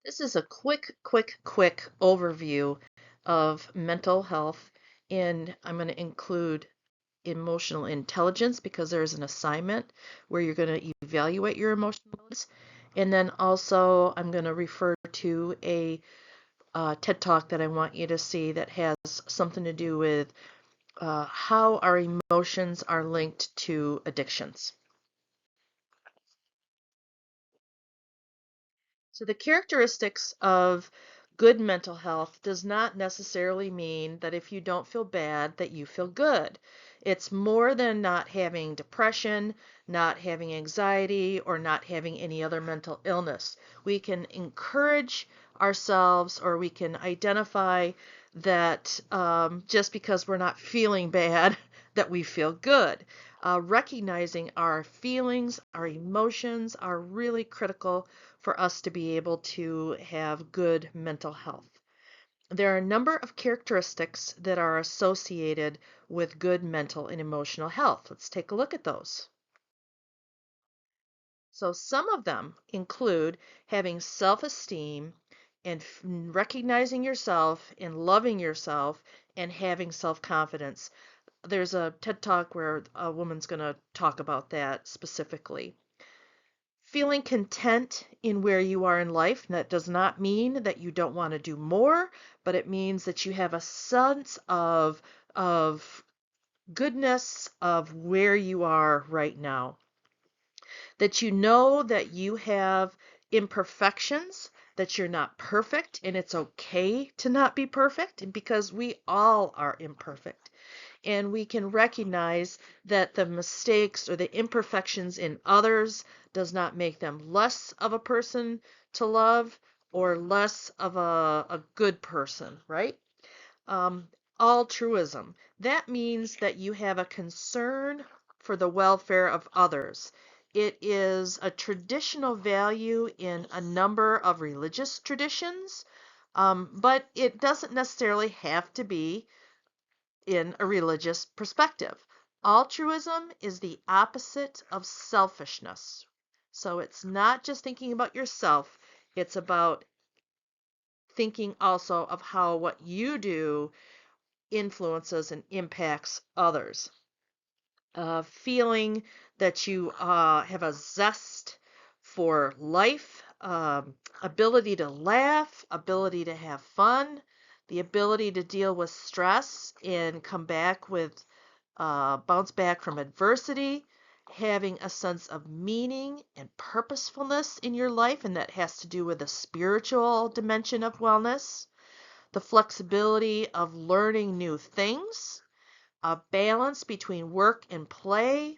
This is a quick overview of mental health, and I'm going to include emotional intelligence because there's an assignment where you're going to evaluate your emotional intelligence. And then also, I'm going to refer to a TED Talk that I want you to see that has something to do with how our emotions are linked to addictions. So the characteristics of good mental health does not necessarily mean that if you don't feel bad, that you feel good. It's more than not having depression, not having anxiety, or not having any other mental illness. We can encourage ourselves or we can identify that just because we're not feeling bad, that we feel good. Recognizing our feelings, our emotions are really critical for us to be able to have good mental health. There are a number of characteristics that are associated with good mental and emotional health. Let's take a look at those. So, some of them include having self esteem and recognizing yourself and loving yourself and having self confidence. There's a TED Talk where a woman's going to talk about that specifically. Feeling content in where you are in life. And that does not mean that you don't want to do more, but it means that you have a sense of goodness of where you are right now. That you know that you have imperfections, that you're not perfect, and it's okay to not be perfect, and because we all are imperfect. And we can recognize that the mistakes or the imperfections in others does not make them less of a person to love or less of a good person, right? Um, Altruism. That means that you have a concern for the welfare of others. It is a traditional value in a number of religious traditions, but it doesn't necessarily have to be in a religious perspective. Altruism is the opposite of selfishness. So it's not just thinking about yourself, it's about thinking also of how what you do influences and impacts others. Feeling that you have a zest for life, ability to laugh, ability to have fun, the ability to deal with stress and come back with bounce back from adversity, having a sense of meaning and purposefulness in your life, and that has to do with the spiritual dimension of wellness, the flexibility of learning new things, a balance between work and play.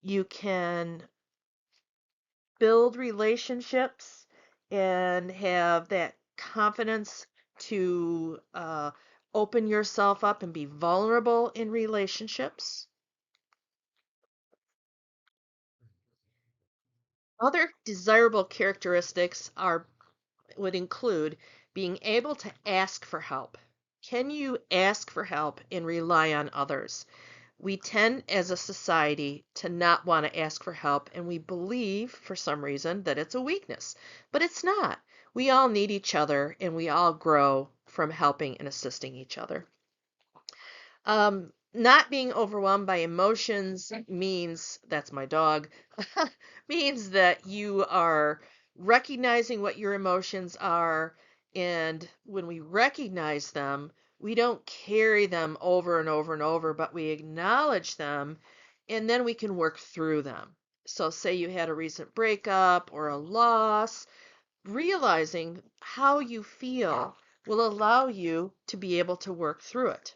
You can build relationships and have that confidence to open yourself up and be vulnerable in relationships. Other desirable characteristics would include being able to ask for help. Can you ask for help and rely on others? We tend as a society to not want to ask for help, and we believe for some reason that it's a weakness, but it's not. We all need each other, and we all grow from helping and assisting each other. Not being overwhelmed by emotions means, that's my dog, means that you are recognizing what your emotions are. And when we recognize them, we don't carry them over and over and over, but we acknowledge them and then we can work through them. So, say you had a recent breakup or a loss, realizing how you feel will allow you to be able to work through it.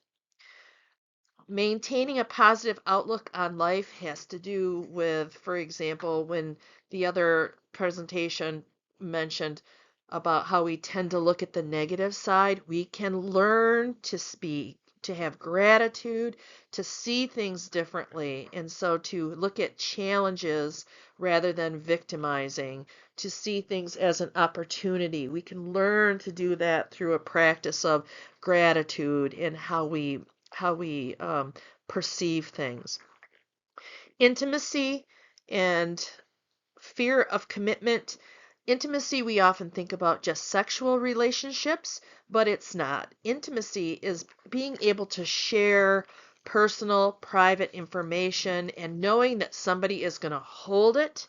Maintaining a positive outlook on life has to do with, for example, when the other presentation mentioned about how we tend to look at the negative side, we can learn to speak, to have gratitude, to see things differently. And so to look at challenges rather than victimizing, to see things as an opportunity. We can learn to do that through a practice of gratitude and how we perceive things. Intimacy and fear of commitment Intimacy, we often think about just sexual relationships, but it's not. Intimacy is being able to share personal, private information and knowing that somebody is going to hold it.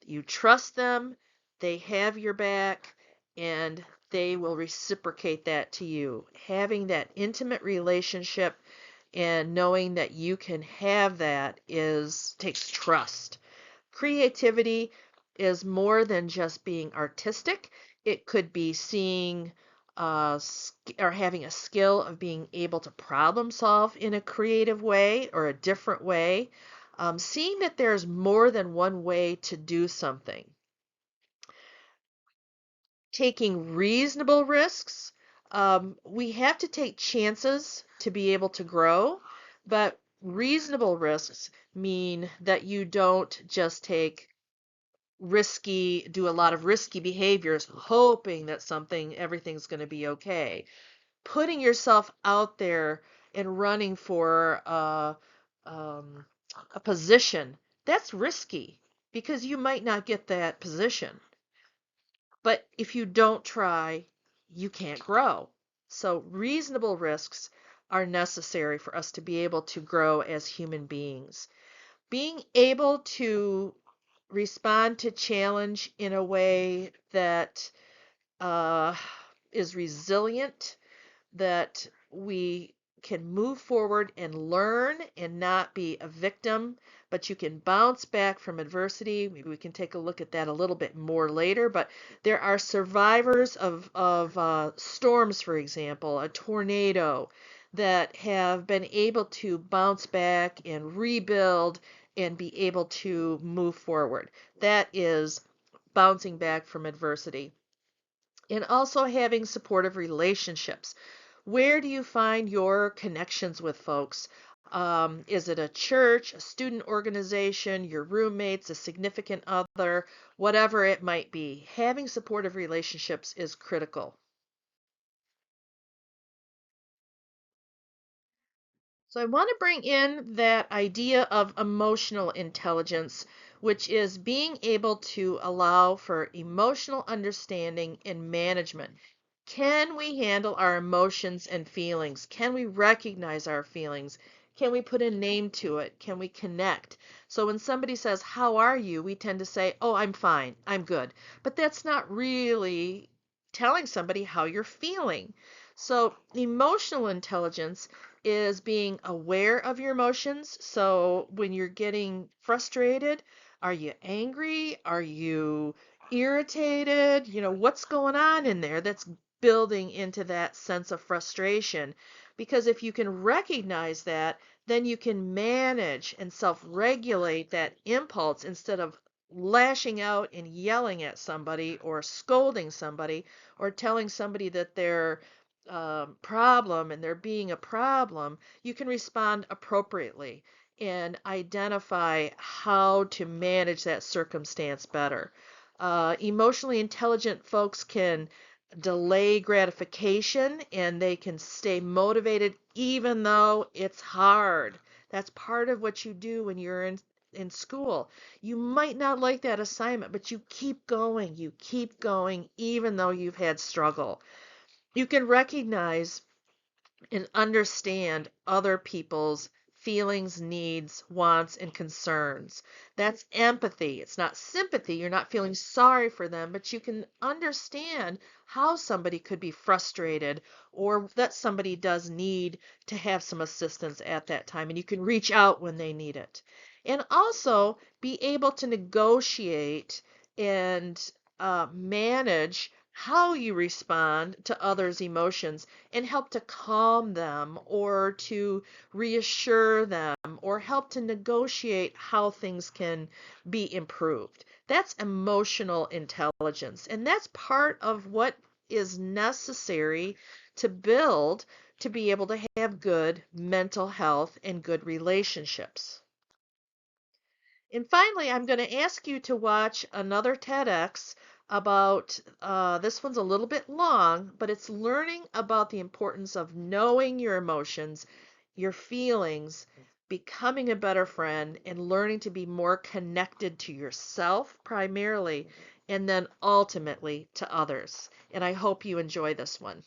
You trust them, they have your back, and they will reciprocate that to you. Having that intimate relationship and knowing that you can have that is takes trust. Creativity is more than just being artistic. It could be seeing or having a skill of being able to problem solve in a creative way or a different way. Seeing that there's more than one way to do something. Taking reasonable risks. We have to take chances to be able to grow, but reasonable risks mean that you don't just do a lot of risky behaviors, hoping that everything's going to be okay. Putting yourself out there and running for um, a position, that's risky because you might not get that position. But if you don't try, you can't grow. So reasonable risks are necessary for us to be able to grow as human beings. Being able to respond to challenge in a way that uh, is resilient, that we can move forward and learn and not be a victim, but you can bounce back from adversity. Maybe we can take a look at that a little bit more later. But there are survivors of storms, for example, a tornado, that have been able to bounce back and rebuild and be able to move forward. That is bouncing back from adversity. And also having supportive relationships. Where do you find your connections with folks? Is it a church, a student organization, your roommates, a significant other, whatever it might be? Having supportive relationships is critical. So I want to bring in that idea of emotional intelligence, which is being able to allow for emotional understanding and management. Can we handle our emotions and feelings? Can we recognize our feelings? Can we put a name to it? Can we connect? So when somebody says, "How are you?" we tend to say, "Oh, I'm fine. I'm good." But that's not really telling somebody how you're feeling. So emotional intelligence is being aware of your emotions. So when you're getting frustrated, are you angry? Are you irritated? What's going on in there that's building into that sense of frustration? Because if you can recognize that, then you can manage and self-regulate that impulse instead of lashing out and yelling at somebody or scolding somebody or telling somebody that they're problem and there being a problem, you can respond appropriately and identify how to manage that circumstance better. Emotionally intelligent folks can delay gratification and they can stay motivated even though it's hard. That's part of what you do when you're in school. You might not like that assignment, but you keep going. You keep going even though you've had struggle. You can recognize and understand other people's feelings, needs, wants, and concerns. That's empathy. It's not sympathy. You're not feeling sorry for them, but you can understand how somebody could be frustrated or that somebody does need to have some assistance at that time, and you can reach out when they need it. And also be able to negotiate and manage how you respond to others' emotions and help to calm them or to reassure them or help to negotiate how things can be improved. That's emotional intelligence, and that's part of what is necessary to build to be able to have good mental health and good relationships. And finally, I'm going to ask you to watch another TEDx about, this one's a little bit long, but it's learning about the importance of knowing your emotions, your feelings, becoming a better friend, and learning to be more connected to yourself primarily and then ultimately to others. And I hope you enjoy this one.